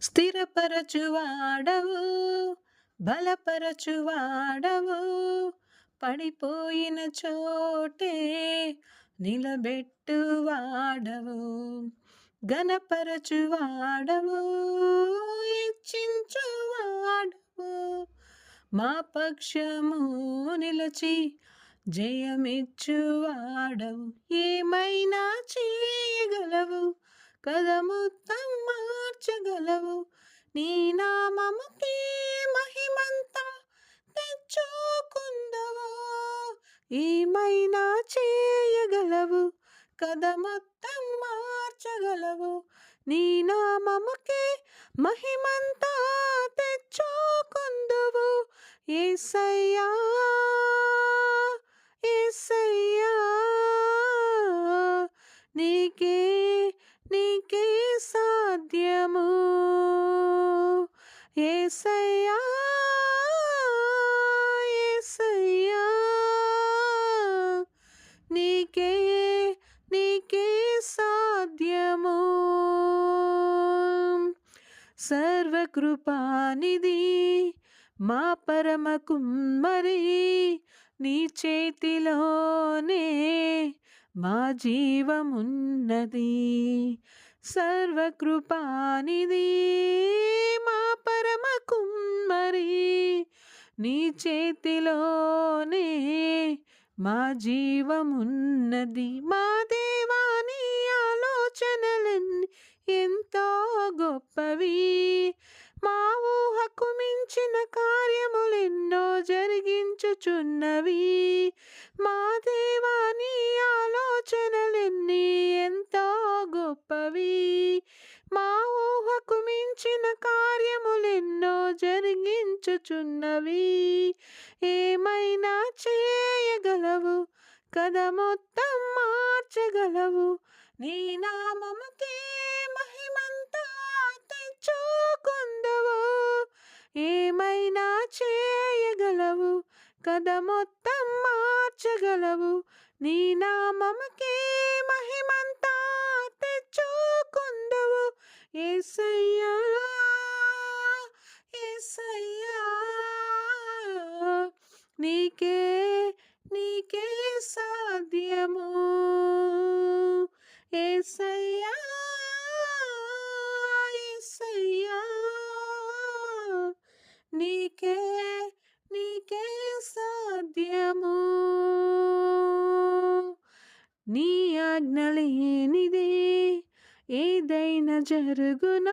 స్థిరపరచువాడవు, బలపరచువాడవు, పడిపోయిన చోటే నిలబెట్టువాడవు, ఘనపరచువాడవు, హెచ్చించువాడవు, మా పక్షము నిలచి జయమిచ్చువాడవు, ఏమైనా చేయగలవు, కదముత్తం మార్చగలవు, నీ నామముకే మహిమంతా తెచ్చుకుందవు, ఏమైనా చేయగలవు, కదముత్తం మార్చగలవు, నీ నామముకే మహిమంతా తెచ్చుకుందువు, యేసయ్యా యేసయ్యా, నీకే నీకే సాధ్యము, యేసయ్యా యేసయ్యా, నీకే నీకే సాధ్యము, సర్వకృపానిధి మా పరమ కుమ్మరి, నీ చేతిలోనే మా జీవమున్నది, సర్వకృపానిధి మా పరమ కుమ్మరి, నీ చేతిలోనే మా జీవమున్నది, మా దేవాని ఆలోచనలన్నీ ఎంతో గొప్పవి, మా ఊహకు మించిన కార్యములెన్నో జరిగించుచున్నవి, మా దేవాని ఆలోచనలెన్నీ ఎంతో గొప్పవి, మా ఊహకు మించిన కార్యములెన్నో జరిగించుచున్నవి, ఏమైనా చేయగలవు, కథ మొత్తం మార్చగలవు, నీ నామముకే మహిమంతా తెచ్చుకుందువు, ఏమైనా చేయగలవు, కథ మొత్తం మార్చగలవు, నీ నామముకే మహిమంతా తెచ్చుకుందువు, యేసయ్యా యేసయ్యా, నీకే నీకే సాధ్యము, యేసయ్యా యేసయ్యా, నీకే నీకే సాధ్యము, నీ ఆజ్ఞ లేనిదే ఏదైనా జరుగునా,